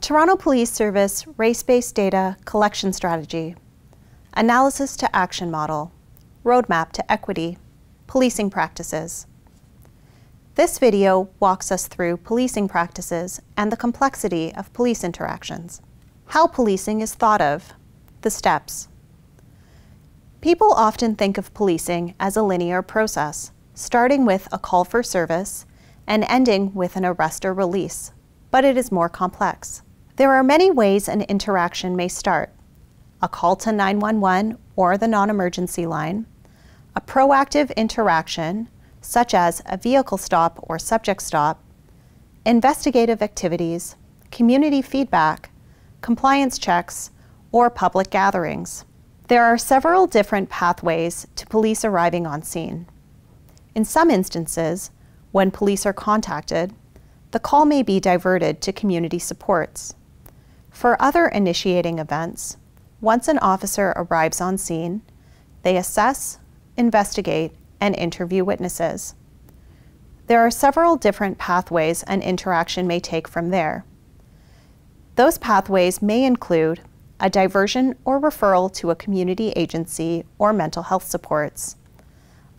Toronto Police Service Race-Based Data Collection Strategy, Analysis to Action Model, Roadmap to Equity, Policing Practices. This video walks us through policing practices and the complexity of police interactions. How policing is thought of, the steps. People often think of policing as a linear process, starting with a call for service and ending with an arrest or release, but it is more complex. There are many ways an interaction may start: a call to 911 or the non-emergency line, a proactive interaction, such as a vehicle stop or subject stop, investigative activities, community feedback, compliance checks, or public gatherings. There are several different pathways to police arriving on scene. In some instances, when police are contacted, the call may be diverted to community supports. For other initiating events, once an officer arrives on scene, they assess, investigate, and interview witnesses. There are several different pathways an interaction may take from there. Those pathways may include a diversion or referral to a community agency or mental health supports.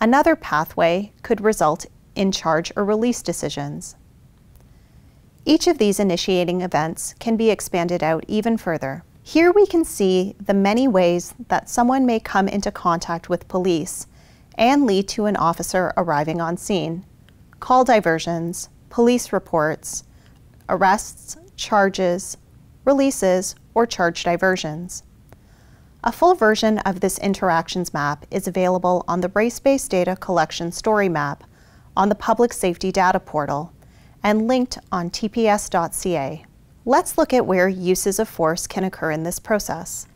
Another pathway could result in charge or release decisions. Each of these initiating events can be expanded out even further. Here we can see the many ways that someone may come into contact with police and lead to an officer arriving on scene: call diversions, police reports, arrests, charges, releases, or charge diversions. A full version of this interactions map is available on the Race-Based Data Collection Story Map on the Public Safety Data Portal and linked on tps.ca. Let's look at where uses of force can occur in this process.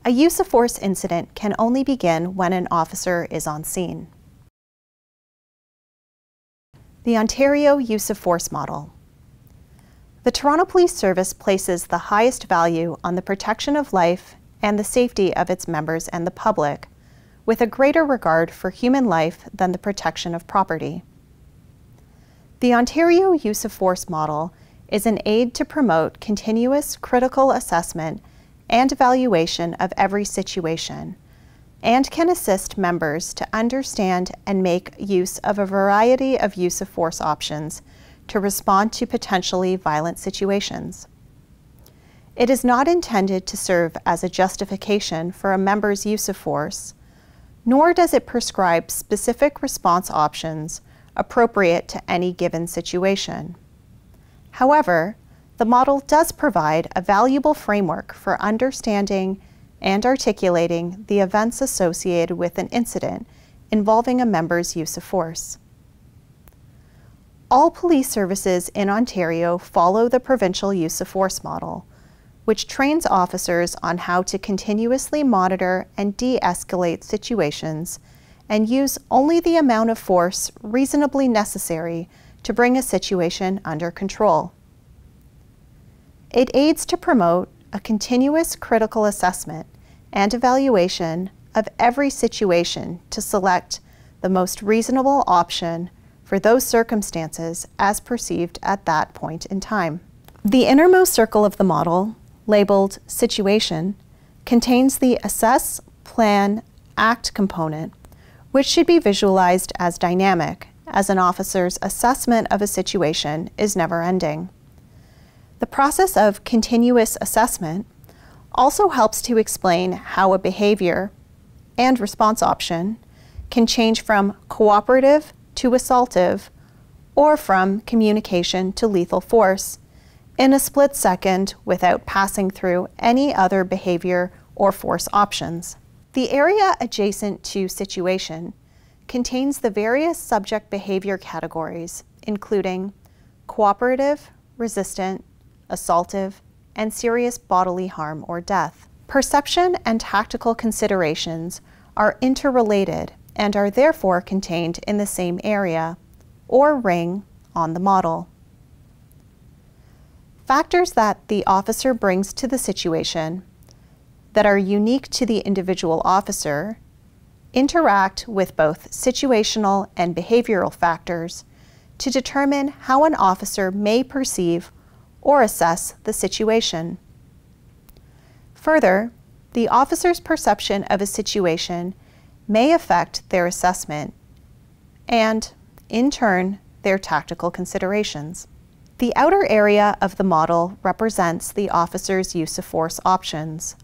A use of force incident can only begin when an officer is on scene. The Ontario Use of Force Model. The Toronto Police Service places the highest value on the protection of life and the safety of its members and the public, with a greater regard for human life than the protection of property. The Ontario Use of Force Model is an aid to promote continuous critical assessment and evaluation of every situation, and can assist members to understand and make use of a variety of use of force options to respond to potentially violent situations. It is not intended to serve as a justification for a member's use of force, nor does it prescribe specific response options appropriate to any given situation. However, the model does provide a valuable framework for understanding and articulating the events associated with an incident involving a member's use of force. All police services in Ontario follow the provincial use of force model, which trains officers on how to continuously monitor and de-escalate situations and use only the amount of force reasonably necessary to bring a situation under control. It aids to promote a continuous critical assessment and evaluation of every situation to select the most reasonable option for those circumstances as perceived at that point in time. The innermost circle of the model, labeled Situation, contains the Assess, Plan, Act component, which should be visualized as dynamic, as an officer's assessment of a situation is never-ending. The process of continuous assessment also helps to explain how a behavior and response option can change from cooperative to assaultive, or from communication to lethal force, in a split second without passing through any other behavior or force options. The area adjacent to situation contains the various subject behavior categories, including cooperative, resistant, assaultive, and serious bodily harm or death. Perception and tactical considerations are interrelated and are therefore contained in the same area, or ring, on the model. Factors that the officer brings to the situation that are unique to the individual officer interact with both situational and behavioral factors to determine how an officer may perceive or assess the situation. Further, the officer's perception of a situation may affect their assessment and, in turn, their tactical considerations. The outer area of the model represents the officer's use of force options.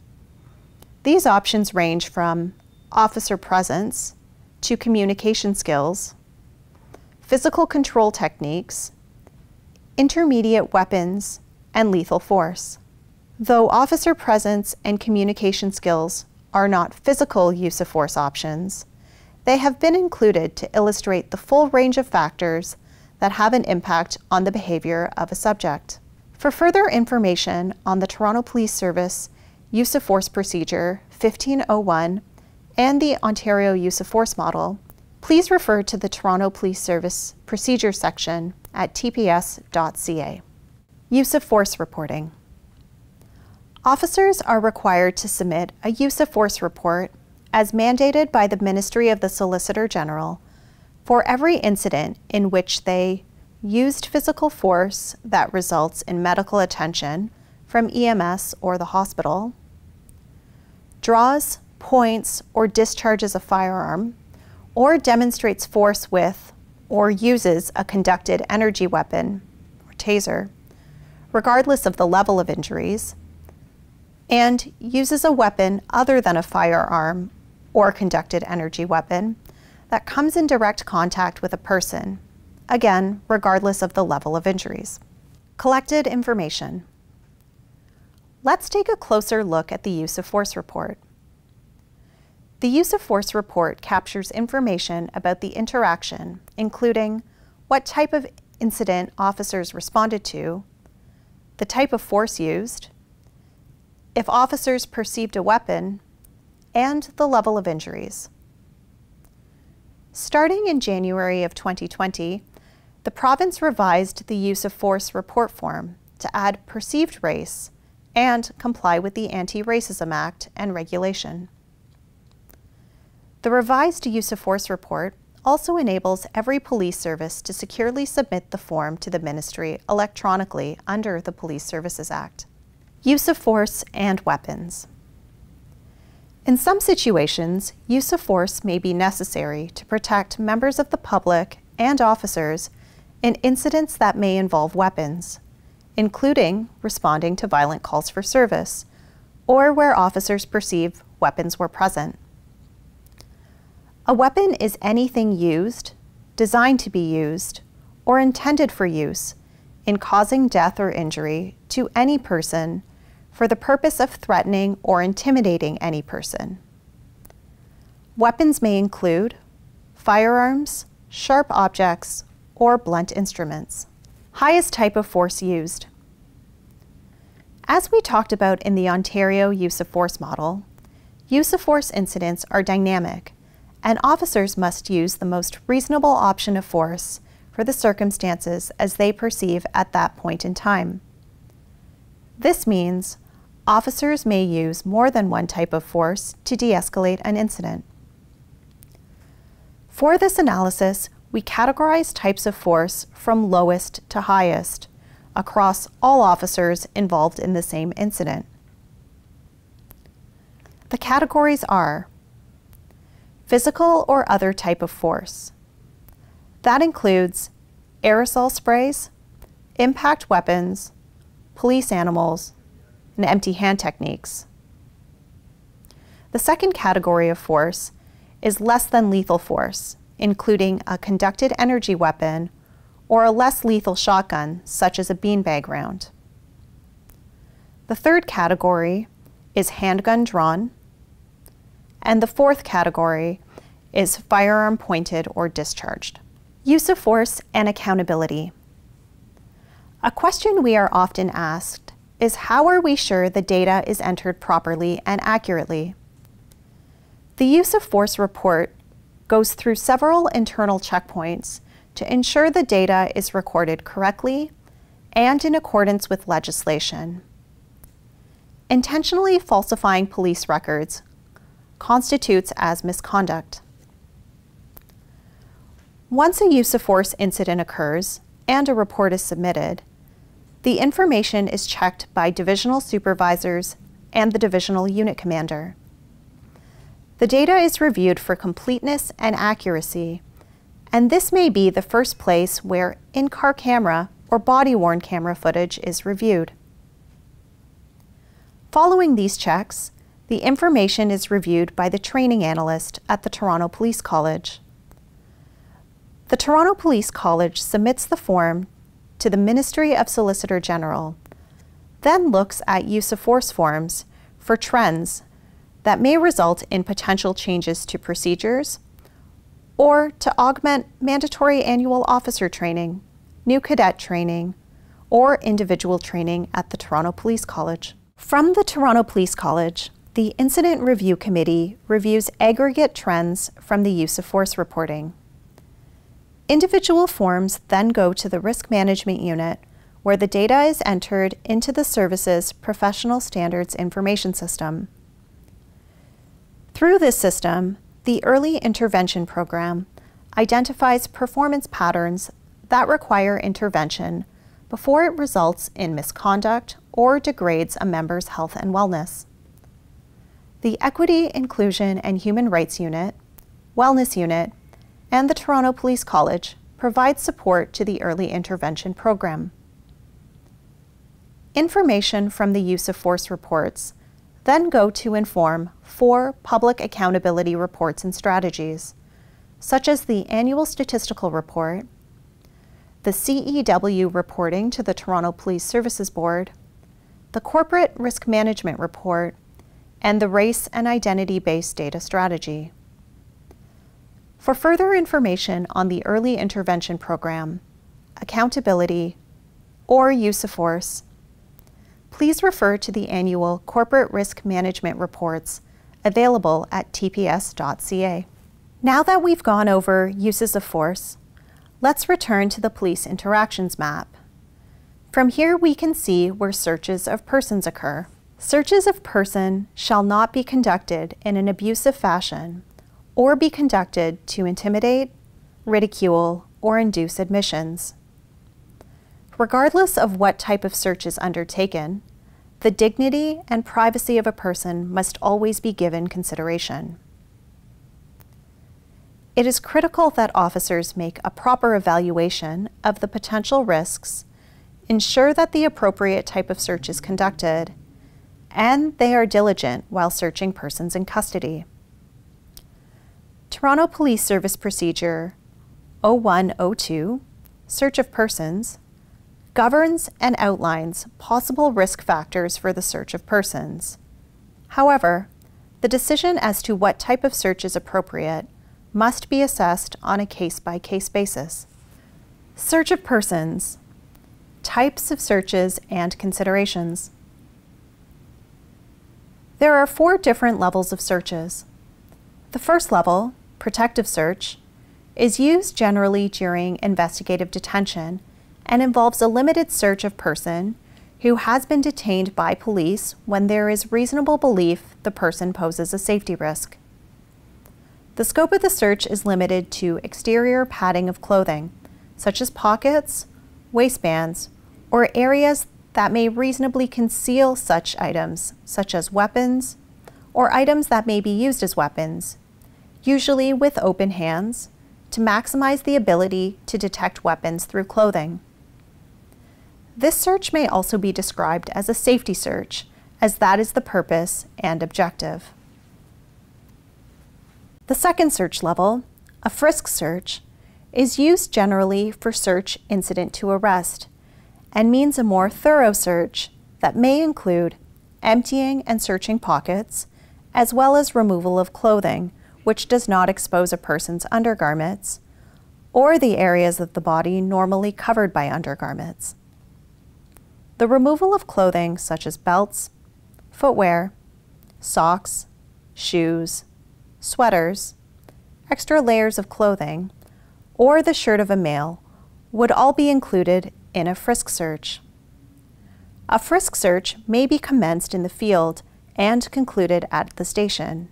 These options range from officer presence to communication skills, physical control techniques, intermediate weapons, and lethal force. Though officer presence and communication skills are not physical use of force options, they have been included to illustrate the full range of factors that have an impact on the behavior of a subject. For further information on the Toronto Police Service Use of Force Procedure 1501 and the Ontario Use of Force Model, please refer to the Toronto Police Service Procedures section at tps.ca. Use of force reporting. Officers are required to submit a use of force report as mandated by the Ministry of the Solicitor General for every incident in which they used physical force that results in medical attention from EMS or the hospital, draws, points, or discharges a firearm, or demonstrates force with or uses a conducted energy weapon, or taser, regardless of the level of injuries, and uses a weapon other than a firearm or conducted energy weapon that comes in direct contact with a person, again, regardless of the level of injuries. Collected information. Let's take a closer look at the use of force report. The use of force report captures information about the interaction, including what type of incident officers responded to, the type of force used, if officers perceived a weapon, and the level of injuries. Starting in January of 2020, the province revised the use of force report form to add perceived race and comply with the Anti-Racism Act and regulation. The revised use of force report also enables every police service to securely submit the form to the ministry electronically under the Police Services Act. Use of force and weapons. In some situations, use of force may be necessary to protect members of the public and officers in incidents that may involve weapons, including responding to violent calls for service, or where officers perceive weapons were present. A weapon is anything used, designed to be used, or intended for use in causing death or injury to any person for the purpose of threatening or intimidating any person. Weapons may include firearms, sharp objects, or blunt instruments. Highest type of force used. As we talked about in the Ontario Use of Force Model, use of force incidents are dynamic, and officers must use the most reasonable option of force for the circumstances as they perceive at that point in time. This means officers may use more than one type of force to de-escalate an incident. For this analysis, we categorize types of force from lowest to highest across all officers involved in the same incident. The categories are physical or other type of force. That includes aerosol sprays, impact weapons, police animals, and empty hand techniques. The second category of force is less than lethal force, including a conducted energy weapon or a less lethal shotgun, such as a beanbag round. The third category is handgun drawn, and the fourth category is firearm pointed or discharged. Use of force and accountability. A question we are often asked is, how are we sure the data is entered properly and accurately? The use of force report goes through several internal checkpoints to ensure the data is recorded correctly and in accordance with legislation. Intentionally falsifying police records constitutes as misconduct. Once a use of force incident occurs and a report is submitted, The information is checked by divisional supervisors and the divisional unit commander. The data is reviewed for completeness and accuracy, and this may be the first place where in-car camera or body-worn camera footage is reviewed. Following these checks, the information is reviewed by the training analyst at the Toronto Police College. The Toronto Police College submits the form to the Ministry of Solicitor General, then looks at use of force forms for trends that may result in potential changes to procedures or to augment mandatory annual officer training, new cadet training, or individual training at the Toronto Police College. From the Toronto Police College, the Incident Review Committee reviews aggregate trends from the use of force reporting. Individual forms then go to the Risk Management Unit, where the data is entered into the service's Professional Standards Information System. Through this system, the Early Intervention Program identifies performance patterns that require intervention before it results in misconduct or degrades a member's health and wellness. The Equity, Inclusion and Human Rights Unit, Wellness Unit, and the Toronto Police College provide support to the Early Intervention Program. Information from the use of force reports then go to inform 4 public accountability reports and strategies, such as the Annual Statistical Report, the CEW reporting to the Toronto Police Services Board, the Corporate Risk Management Report, and the Race and Identity-Based Data Strategy. For further information on the Early Intervention Program, accountability, or use of force, please refer to the annual Corporate Risk Management Reports available at tps.ca. Now that we've gone over uses of force, let's return to the police interactions map. From here we can see where searches of persons occur. Searches of person shall not be conducted in an abusive fashion or be conducted to intimidate, ridicule, or induce admissions. Regardless of what type of search is undertaken, the dignity and privacy of a person must always be given consideration. It is critical that officers make a proper evaluation of the potential risks, ensure that the appropriate type of search is conducted, and they are diligent while searching persons in custody. Toronto Police Service Procedure 0102, Search of Persons, governs and outlines possible risk factors for the search of persons. However, the decision as to what type of search is appropriate must be assessed on a case-by-case basis. Search of persons, types of searches and considerations. There are 4 different levels of searches. The first level, protective search, is used generally during investigative detention and involves a limited search of person who has been detained by police when there is reasonable belief the person poses a safety risk. The scope of the search is limited to exterior padding of clothing, such as pockets, waistbands, or areas that may reasonably conceal such items, such as weapons, or items that may be used as weapons, usually with open hands, to maximize the ability to detect weapons through clothing. This search may also be described as a safety search, as that is the purpose and objective. The second search level, a frisk search, is used generally for search incident to arrest and means a more thorough search that may include emptying and searching pockets, as well as removal of clothing which does not expose a person's undergarments or the areas of the body normally covered by undergarments. The removal of clothing such as belts, footwear, socks, shoes, sweaters, extra layers of clothing, or the shirt of a male would all be included in a frisk search. A frisk search may be commenced in the field and concluded at the station.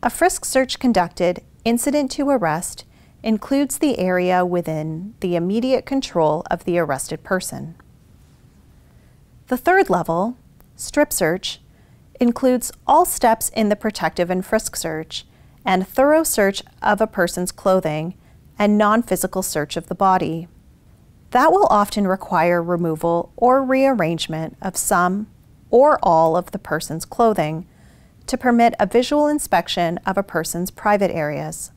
A frisk search conducted incident to arrest includes the area within the immediate control of the arrested person. The third level, strip search, includes all steps in the protective and frisk search and thorough search of a person's clothing and non-physical search of the body. That will often require removal or rearrangement of some or all of the person's clothing to permit a visual inspection of a person's private areas.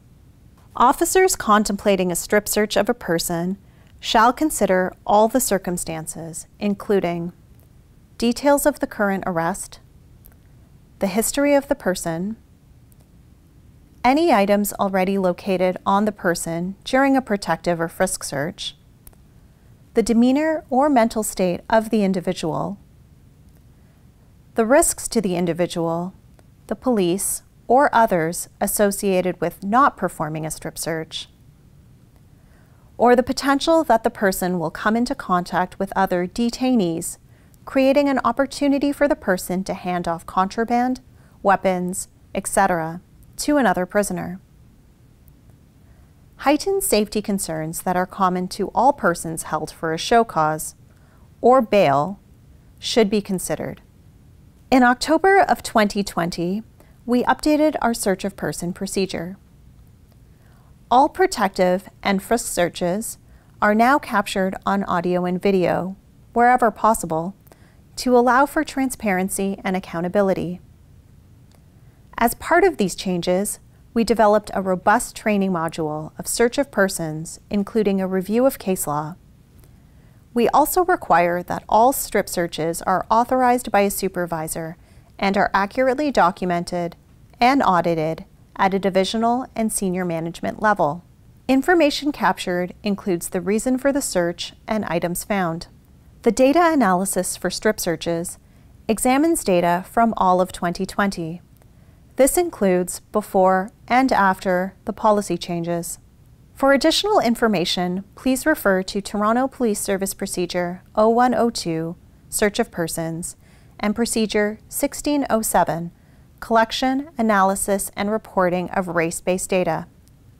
Officers contemplating a strip search of a person shall consider all the circumstances, including details of the current arrest, the history of the person, any items already located on the person during a protective or frisk search, the demeanor or mental state of the individual, the risks to the individual, the police, or others associated with not performing a strip search, or the potential that the person will come into contact with other detainees, creating an opportunity for the person to hand off contraband, weapons, etc., to another prisoner. Heightened safety concerns that are common to all persons held for a show cause or bail should be considered. In October of 2020, we updated our search of person procedure. All protective and frisk searches are now captured on audio and video, wherever possible, to allow for transparency and accountability. As part of these changes, we developed a robust training module of search of persons, including a review of case law. We also require that all strip searches are authorized by a supervisor and are accurately documented and audited at a divisional and senior management level. Information captured includes the reason for the search and items found. The data analysis for strip searches examines data from all of 2020. This includes before and after the policy changes. For additional information, please refer to Toronto Police Service Procedure 0102, Search of Persons, and Procedure 1607, Collection, Analysis, and Reporting of Race-Based Data,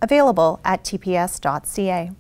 available at tps.ca.